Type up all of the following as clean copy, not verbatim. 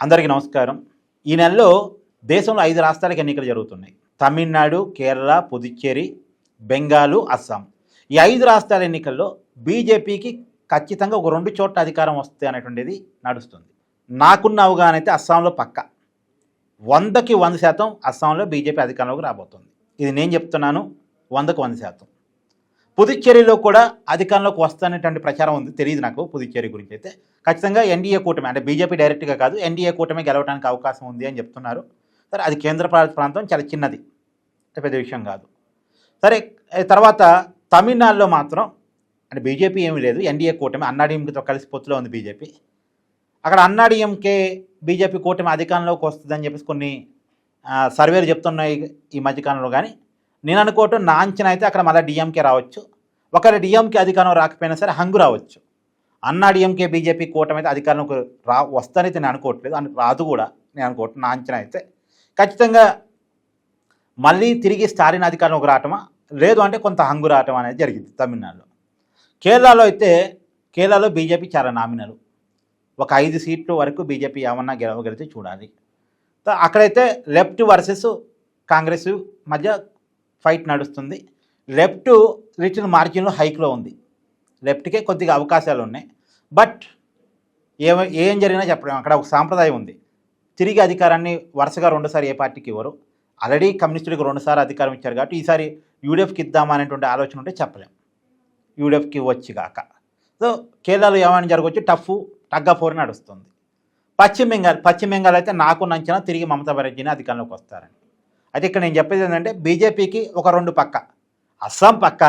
అందరికీ నమస్కారం. ఈ నెలలో దేశంలో 5 రాష్ట్రాలకు ఎన్నికలు జరుగుతున్నాయి. తమిళనాడు, కేరళ, పుదుచ్చేరి, బెంగాలు, అస్సాం. ఈ 5 రాష్ట్రాల ఎన్నికల్లో బీజేపీకి ఖచ్చితంగా ఒక 2 చోట్ల అధికారం వస్తుంది అనేటువంటిది నడుస్తుంది. నాకున్న అవగాహన అయితే అస్సాంలో పక్కా 100కి 100% అస్సాంలో బీజేపీ అధికారంలోకి రాబోతుంది. ఇది నేను చెప్తున్నాను, 100కి 100%. పుదుచ్చేరిలో కూడా అధికారంలోకి వస్తానేటువంటి ప్రచారం ఉంది. తెలియదు నాకు పుదుచ్చేరి గురించి అయితే. ఖచ్చితంగా ఎన్డీఏ కూటమి, అంటే బీజేపీ డైరెక్ట్గా కాదు, ఎన్డీఏ కూటమి గెలవడానికి అవకాశం ఉంది అని చెప్తున్నారు. సరే, అది కేంద్ర ప్రాంతం, చాలా చిన్నది, పెద్ద విషయం కాదు. సరే, తర్వాత తమిళనాడులో మాత్రం అంటే బీజేపీ ఏమీ లేదు, ఎన్డీఏ కూటమి అన్నాడీఎంకేతో కలిసి పొత్తులో ఉంది బీజేపీ. అక్కడ అన్నాడీఎంకే బీజేపీ కూటమి అధికారంలోకి వస్తుందని చెప్పేసి కొన్ని సర్వేలు చెప్తున్నాయి ఈ మధ్యకాలంలో. కానీ నేను అనుకోవటం, నా అంచనా అయితే అక్కడ మళ్ళీ డిఎంకే రావచ్చు. ఒకవేళ డిఎంకే అధికారం రాకపోయినా సరే హంగు రావచ్చు. అన్నాడీఎంకే బీజేపీ కూటమి అయితే అధికారంలోకి వస్తానైతే నేను అనుకోవట్లేదు, రాదు కూడా నేను అనుకోవట్లేదు. నా అంచనా అయితే ఖచ్చితంగా మళ్ళీ తిరిగి స్టాలిన్ అధికారంలోకి రావటమా, లేదు అంటే కొంత హంగు రావటం అనేది జరిగింది తమిళనాడులో. కేరళలో అయితే, కేరళలో బీజేపీ చాలా నామినల్, ఒక 5 సీట్లు వరకు బీజేపీ ఏమన్నా గెలవగలిగితే చూడాలి. అక్కడైతే లెఫ్ట్ వర్సెస్ కాంగ్రెస్ మధ్య ఫైట్ నడుస్తుంది. లెఫ్ట్ లిటిల్ మార్జిన్లో హైక్లో ఉంది, లెఫ్ట్కే కొద్దిగా అవకాశాలు ఉన్నాయి. బట్ ఏం జరిగినా చెప్పలేము. అక్కడ ఒక సాంప్రదాయం ఉంది, తిరిగి అధికారాన్ని వరుసగా 2 సార్లు ఏ పార్టీకి ఇవ్వరు. ఆల్రెడీ కమ్యూనిస్టులకు 2 సార్లు అధికారం ఇచ్చారు కాబట్టి ఈసారి యూడీఎఫ్కి ఇద్దామా అనేటువంటి ఆలోచన ఉంటే చెప్పలేం, యూడీఎఫ్కి వచ్చి కాక. సో కేరళలో ఏమైనా జరగవచ్చు, టగ్ ఆఫ్ వార్ నడుస్తుంది. పశ్చిమ బెంగాల్ అయితే నాకు అంచనా తిరిగి మమతా బెనర్జీని అధికారంలోకి వస్తారని. అయితే ఇక్కడ నేను చెప్పేది ఏంటంటే, బీజేపీకి ఒక 2 పక్క, అస్సాం పక్క,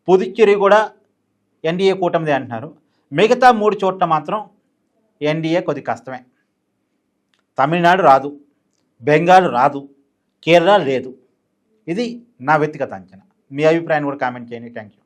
పుదుచ్చేరి కూడా ఎన్డీఏ కూటమిది అంటున్నారు. మిగతా 3 చోట్ల మాత్రం ఎన్డీఏ కొద్ది కష్టమే. తమిళనాడు రాదు, బెంగాల్ రాదు, కేరళ లేదు. ఇది నా వ్యక్తిగత అంచనా. మీ అభిప్రాయాన్ని కూడా కామెంట్ చేయండి. Thank you.